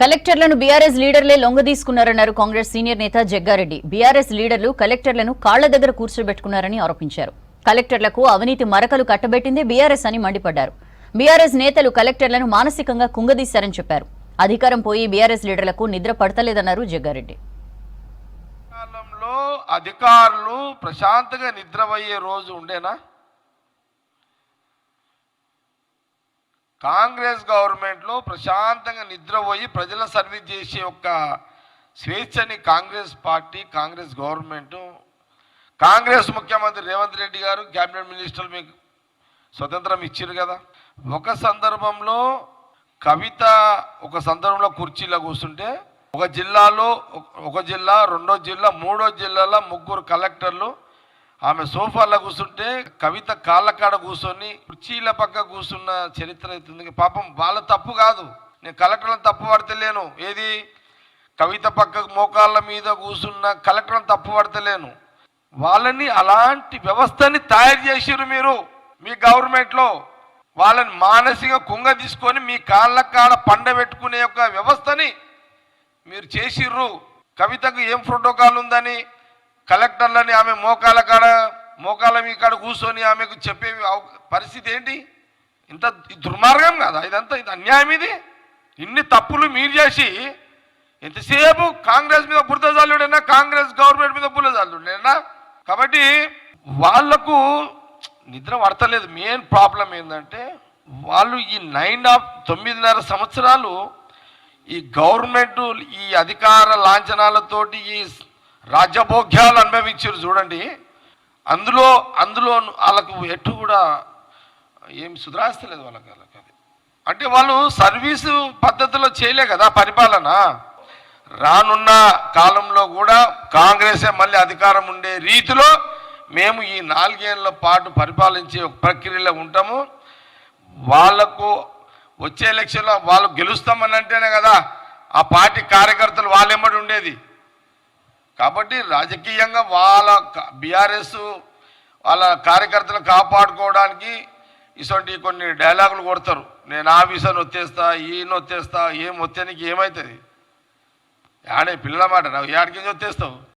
కలెక్టర్లను BRS లీడర్లే లొంగదీసుకున్నారన్నారు Congress senior నేత Jaggareddy. BRS లీడర్లు కలెక్టర్లను కాళ్ల దగ్గర కూర్చోబెట్టుకున్నారని ఆరోపించారు. కలెక్టర్లకు అవినీతి మరకలు కట్టబెట్టిందే బీఆర్ఎస్ అని మండిపడ్డారు. బీఆర్ఎస్ నేతలు కలెక్టర్లను మానసికంగా కుంగదీశారని చెప్పారు. అధికారం పోయి బీఆర్ఎస్ లీడర్లకు నిద్ర పడతలేదన్నారు జగ్గారెడ్డి. అధికారులు ప్రశాంతంగా నిద్రపోయే రోజు ఉండేనా? కాంగ్రెస్ గవర్నమెంట్లో ప్రశాంతంగా నిద్రపోయి ప్రజల సర్వీస్ చేసే ఒక స్వేచ్ఛని కాంగ్రెస్ పార్టీ, కాంగ్రెస్ గవర్నమెంట్, కాంగ్రెస్ ముఖ్యమంత్రి రేవంత్ రెడ్డి గారు, క్యాబినెట్ మినిస్టర్లు మీకు స్వతంత్రం ఇచ్చారు కదా. ఒక సందర్భంలో కవిత ఒక సందర్భంలో కుర్చీలో కూర్చుంటే ఒక జిల్లా, రెండో జిల్లా, మూడో జిల్లాలో ముగ్గురు కలెక్టర్లు ఆమె సోఫాలో కూర్చుంటే కవిత కాళ్ళ కాడ కూర్చొని కుర్చీల పక్క కూర్చున్న చరిత్ర అవుతుంది. పాపం వాళ్ళ తప్పు కాదు, నేను కలెక్టర్లను తప్పు పడతలేను. ఏది కవిత పక్క మోకాళ్ళ మీద కూర్చున్న కలెక్టర్లను తప్పు పడతలేను. వాళ్ళని అలాంటి వ్యవస్థని తయారు చేసిర్రు మీరు మీ గవర్నమెంట్లో. వాళ్ళని మానసిక కుంగ తీసుకొని మీ కాళ్ళ కాడ పండబెట్టుకునే ఒక వ్యవస్థని మీరు చేసిర్రు. కవితకు ఏం ప్రోటోకాల్ ఉందని కలెక్టర్లని ఆమె మోకాల మీ కాడ కూర్చొని ఆమెకు చెప్పే పరిస్థితి ఏంటి? ఇంత దుర్మార్గం కదా ఇదంతా, ఇది అన్యాయం. ఇది ఇన్ని తప్పులు మీరు చేసి ఎంతసేపు కాంగ్రెస్ మీద బురద జల్లుడైనా, కాంగ్రెస్ గవర్నమెంట్ మీద బురద జల్లుడైనా. కాబట్టి వాళ్లకు నిద్ర పడతలేదు. మెయిన్ ప్రాబ్లం ఏంటంటే వాళ్ళు ఈ 9.5 సంవత్సరాలు ఈ గవర్నమెంట్ ఈ అధికార లాంఛనాలతోటి ఈ రాజ్యభోగ్యాలు అనుభవించారు చూడండి. అందులో వాళ్ళకు ఎటు కూడా ఏమి సుధరాస్తలేదు వాళ్ళకి. అది అంటే వాళ్ళు సర్వీసు పద్ధతిలో చేయలే కదా పరిపాలన. రానున్న కాలంలో కూడా కాంగ్రెసే మళ్ళీ అధికారం ఉండే రీతిలో మేము ఈ 4 ఏళ్ల పాటు పరిపాలించే ఒక ప్రక్రియలో ఉంటాము. వాళ్లకు వచ్చే ఎలక్షన్లో వాళ్ళు గెలుస్తామని అంటేనే కదా ఆ పార్టీ కార్యకర్తలు వాళ్ళెమ్మడి ఉండేది. కాబట్టి రాజకీయంగా వాళ్ళ బీఆర్ఎస్ వాళ్ళ కార్యకర్తలు కాపాడుకోవడానికి ఇటువంటి కొన్ని డైలాగులు కొడతారు. నేను ఆఫీసర్ని వచ్చేస్తా, ఈయన వచ్చేస్తా, ఏం వచ్చేనికి ఏమవుతుంది? ఆడే పిల్లల మాట, ఏడికి వచ్చేస్తావు?